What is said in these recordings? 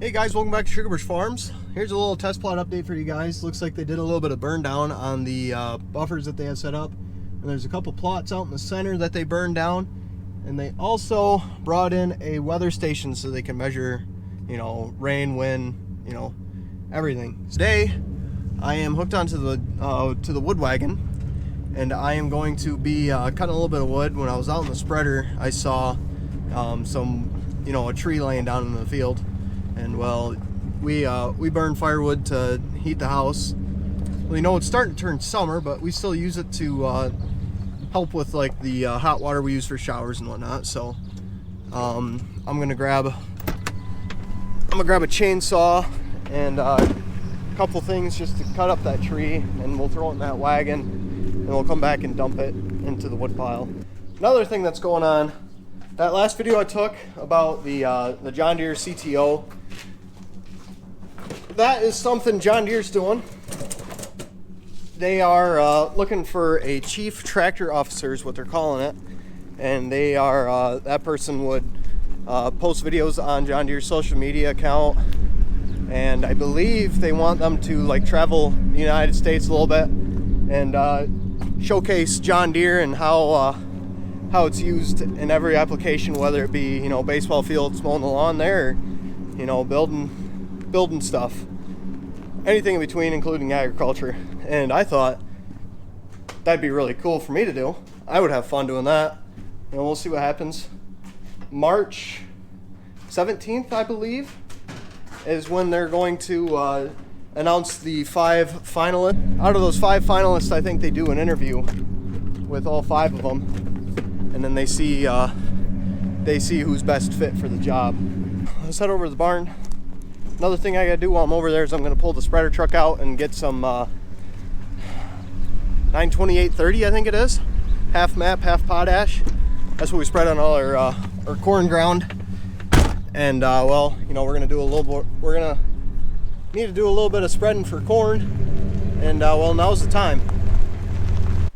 Hey guys, welcome back to Sugarbush Farms. Here's a little test plot update for you guys. Looks like they did a little bit of burn down on the buffers that they have set up. And there's a couple plots out in the center that they burned down. And they also brought in a weather station so they can measure, rain, wind, everything. Today, I am hooked onto the wood wagon, and I am going to be cutting a little bit of wood. When I was out in the spreader, I saw a tree laying down in the field. And well, we burn firewood to heat the house. Well, it's starting to turn summer, but we still use it to help with like the hot water we use for showers and whatnot. So I'm gonna grab a chainsaw and a couple things just to cut up that tree, and we'll throw it in that wagon, and we'll come back and dump it into the wood pile. Another thing that's going on, that last video I took about the John Deere CTO, that is something John Deere's doing. They are looking for a chief tractor officer is what they're calling it, and they are that person would post videos on John Deere's social media account, and I believe they want them to travel the United States a little bit and showcase John Deere and how it's used in every application, whether it be baseball fields, mowing the lawn there, or building stuff, anything in between, including agriculture. And I thought that'd be really cool for me to do. I would have fun doing that, and we'll see what happens. March 17th, I believe, is when they're going to announce the 5 finalists. Out of those 5 finalists, I think they do an interview with all 5 of them, and then they see who's best fit for the job. Let's head over to the barn. Another thing I gotta do while I'm over there is I'm gonna pull the spreader truck out and get some 928/30, I think it is, half MAP, half potash. That's what we spread on all our corn ground. And we're gonna do a little more. We're gonna need to do a little bit of spreading for corn, and now's the time.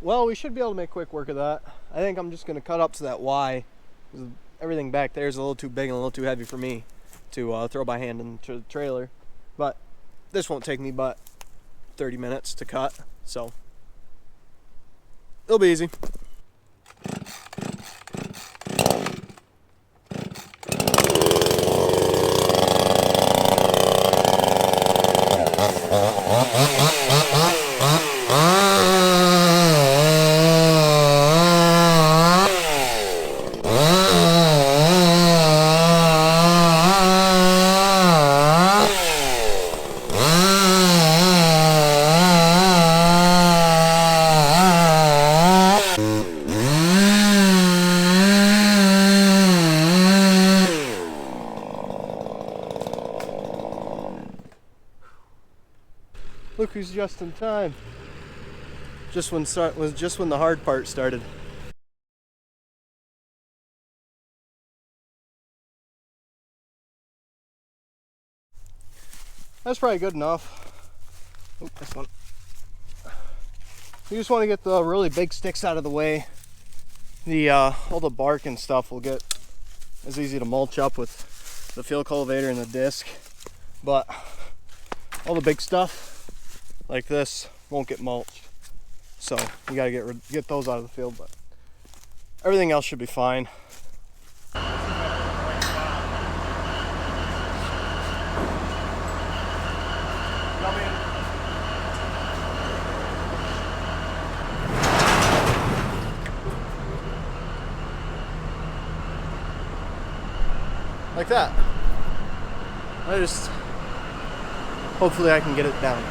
Well, we should be able to make quick work of that. I think I'm just gonna cut up to that Y. Everything back there is a little too big and a little too heavy for me to throw by hand into the trailer, but this won't take me but 30 minutes to cut, so it'll be easy. Look who's just in time. Just when the hard part started. That's probably good enough. Oh, this one. You just want to get the really big sticks out of the way. All the bark and stuff will get as easy to mulch up with the field cultivator and the disc, but all the big stuff like this won't get mulched, so you gotta get those out of the field, but everything else should be fine. Like that. Hopefully I can get it down.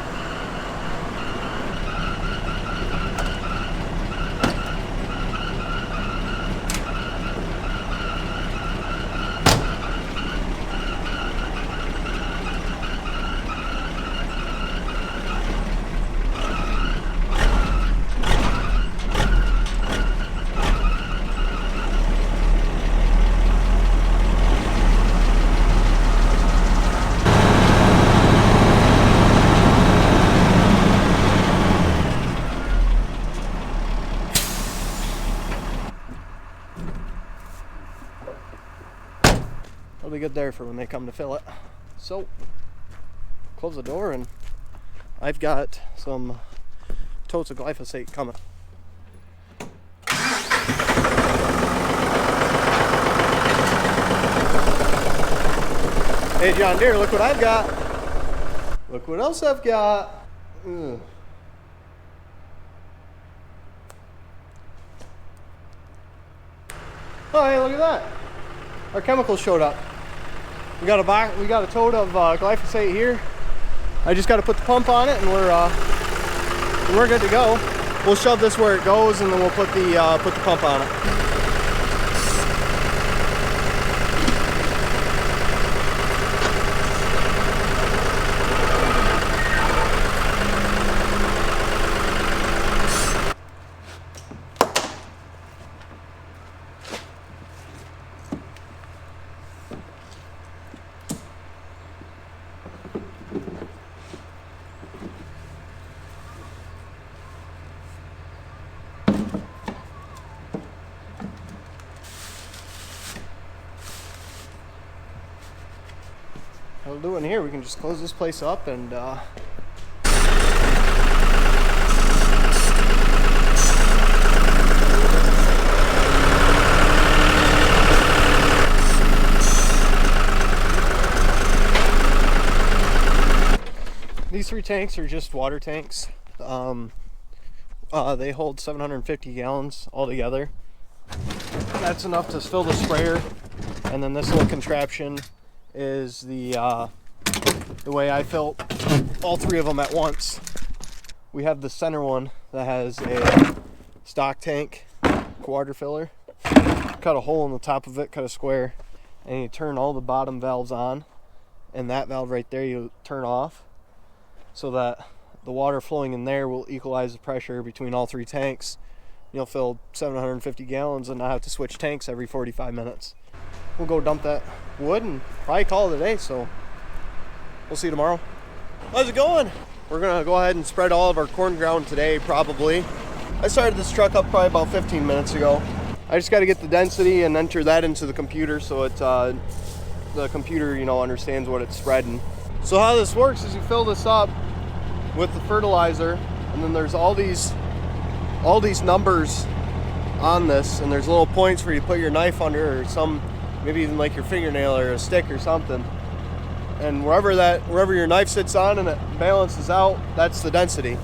It'll be good there for when they come to fill it. So, close the door, and I've got some totes of glyphosate coming. Hey John Deere, look what I've got. Look what else I've got. Ugh. Oh, hey, look at that. Our chemicals showed up. We got a tote of glyphosate here. I just got to put the pump on it, and we're good to go. We'll shove this where it goes, and then we'll put the pump on it. We'll do it in here. We can just close this place up and these 3 tanks are just water tanks. They hold 750 gallons altogether. That's enough to fill the sprayer, and then this little contraption is the way I fill all 3 of them at once. We have the center one that has a stock tank quarter filler. Cut a hole in the top of it, cut a square, and you turn all the bottom valves on, and that valve right there you turn off, so that the water flowing in there will equalize the pressure between all 3 tanks. You'll fill 750 gallons and not have to switch tanks every 45 minutes. We'll go dump that wood and probably call it a day, so we'll see you tomorrow. How's it going? We're gonna go ahead and spread all of our corn ground today, probably. I started this truck up probably about 15 minutes ago. I just got to get the density and enter that into the computer, so it the computer, understands what it's spreading. So how this works is you fill this up with the fertilizer, and then there's all these numbers on this, and there's little points where you put your knife under, or maybe even like your fingernail or a stick or something, and wherever your knife sits on and it balances out, that's the density.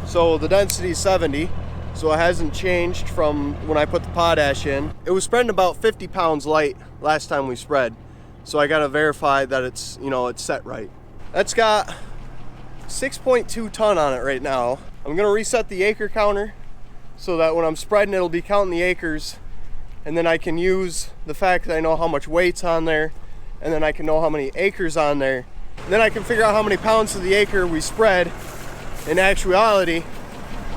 So the density is 70, so it hasn't changed from when I put the potash in. It was spreading about 50 pounds light last time we spread, so I got to verify that it's set right. That's got 6.2 ton on it right now. I'm gonna reset the acre counter so that when I'm spreading, it'll be counting the acres, and then I can use the fact that I know how much weight's on there, and then I can know how many acres on there. And then I can figure out how many pounds to the acre we spread in actuality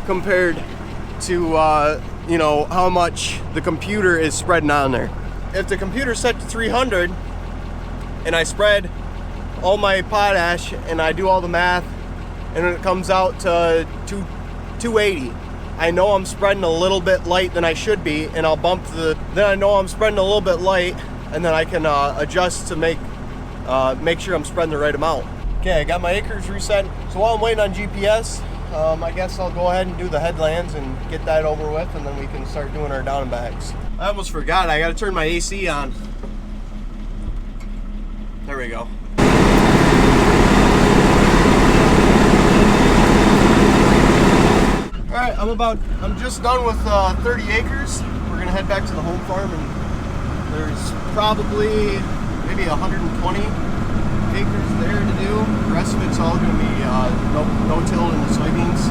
compared to how much the computer is spreading on there. If the computer's set to 300 and I spread all my potash and I do all the math and it comes out to 280, I know I'm spreading a little bit light than I should be, and I'll then I know I'm spreading a little bit light, and then I can adjust to make sure I'm spreading the right amount. Okay, I got my acres reset. So while I'm waiting on GPS, I guess I'll go ahead and do the headlands and get that over with, and then we can start doing our down and backs. I almost forgot, I gotta turn my AC on. There we go. Alright, I'm just done with 30 acres. We're gonna head back to the home farm, and there's probably maybe 120 acres there to do. The rest of it's all gonna be no-till in the soybeans.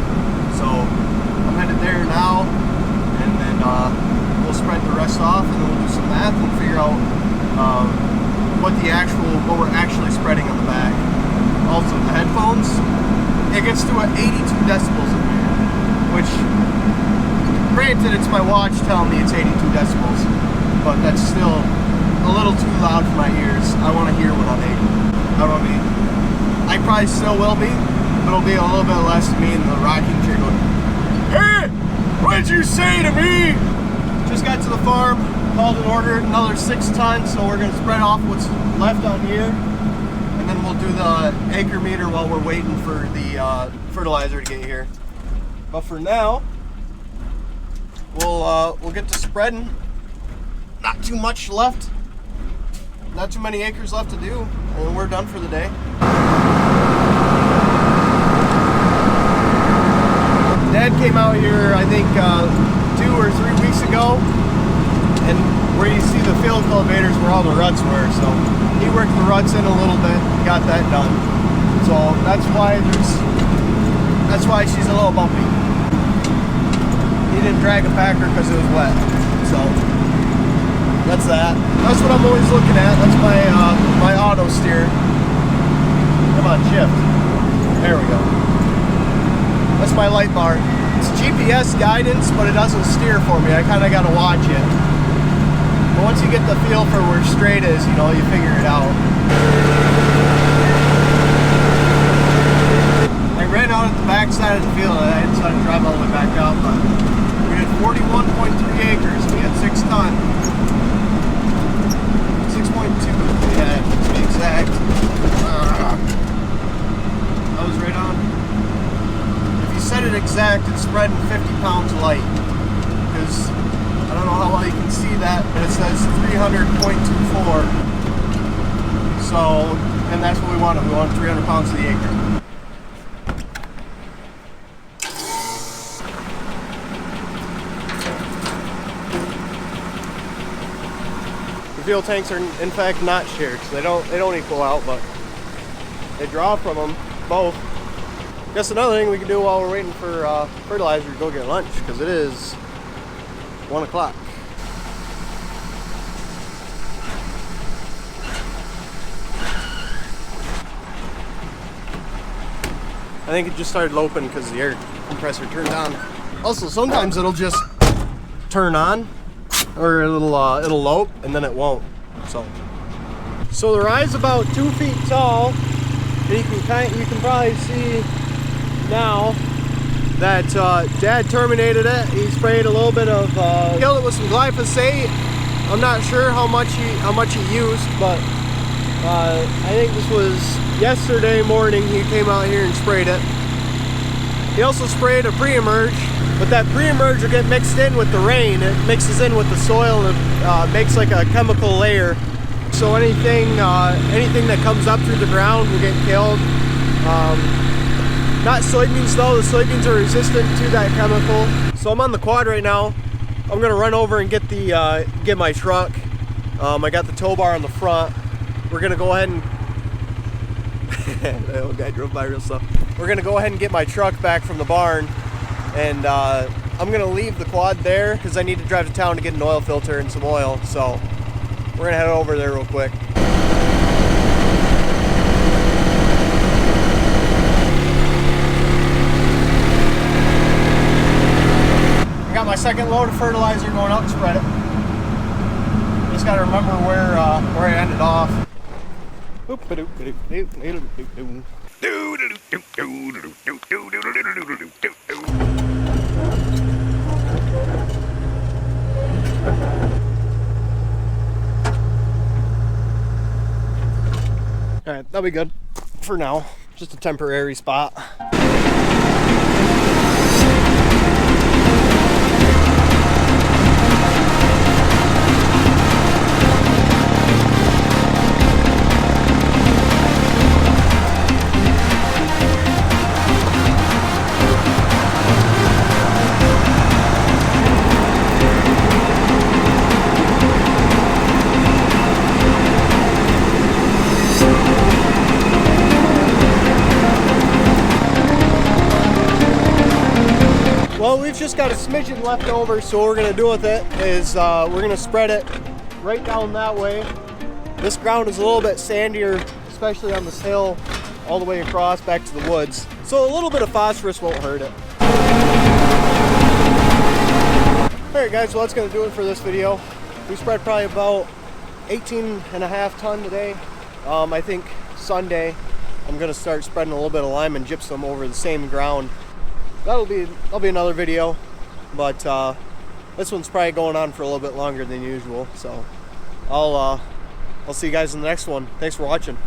So I'm headed there now, and then we'll spread the rest off, and then we'll do some math and figure out what we're actually spreading on the back. Also, the headphones, it gets to 82 decibels in there, which, granted, it's my watch telling me it's 82 decibels, but that's still a little too loud for my ears. I want to hear what I'm eating. I probably still will be, but it'll be a little bit less than me in the rocking chair going, "Hey, what'd you say to me?" Just got to the farm, called and ordered another 6 tons, so we're going to spread off what's left on here, and then we'll do the acre meter while we're waiting for the fertilizer to get here. But for now, we'll get to spreading. Not too much left. Not too many acres left to do, and we're done for the day. Dad came out here, I think, 2 or 3 weeks ago, and where you see the field cultivators where all the ruts were, so he worked the ruts in a little bit, got that done. So that's why she's a little bumpy. He didn't drag a packer because it was wet, so that's that. That's what I'm always looking at. That's my auto steer. Come on, shift. There we go. That's my light bar. It's GPS guidance, but it doesn't steer for me. I kind of got to watch it. But once you get the feel for where straight is, you know, you figure it out. I ran out at the back side of the field and I decided to drive all the way back up, but we had 41.3 acres. We had 6 ton. 6.2, yeah, to be exact. That was right on. If you set it exact, it's spreading 50 pounds light. Because I don't know how well you can see that, but it says 300.24. So, and that's what we wanted. We wanted 300 pounds to the acre. The fuel tanks are in fact not shared, so they don't equal out, but they draw from them both. Guess another thing we can do while we're waiting for fertilizer to go get lunch, because it is 1 o'clock. I think it just started loping because the air compressor turned on. Also, sometimes it'll just turn on, or it'll lope, and then it won't. So the rye's about 2 feet tall, and you can probably see now that Dad terminated it. He sprayed a little bit of killed it with some glyphosate. I'm not sure how much he used, but I think this was yesterday morning he came out here and sprayed it. He also sprayed a pre-emerge, but that pre-emerge will get mixed in with the rain. It mixes in with the soil and makes like a chemical layer. So anything that comes up through the ground will get killed. Not soybeans though. The soybeans are resistant to that chemical. So I'm on the quad right now. I'm gonna run over and get my truck. I got the tow bar on the front. We're gonna go ahead and that old guy drove by real slow. We're gonna go ahead and get my truck back from the barn, and I'm gonna leave the quad there because I need to drive to town to get an oil filter and some oil. So we're gonna head over there real quick. I got my second load of fertilizer going out to spread it. Just gotta remember where I ended off. Alright, that'll be good for now. Just a temporary spot. Well, we've just got a smidgen left over, so what we're gonna do with it is we're gonna spread it right down that way. This ground is a little bit sandier, especially on this hill, all the way across back to the woods. So a little bit of phosphorus won't hurt it. Alright guys, well that's gonna do it for this video. We spread probably about 18.5 ton today. I think Sunday I'm gonna start spreading a little bit of lime and gypsum over the same ground. That'll be another video, but this one's probably going on for a little bit longer than usual. So I'll see you guys in the next one. Thanks for watching.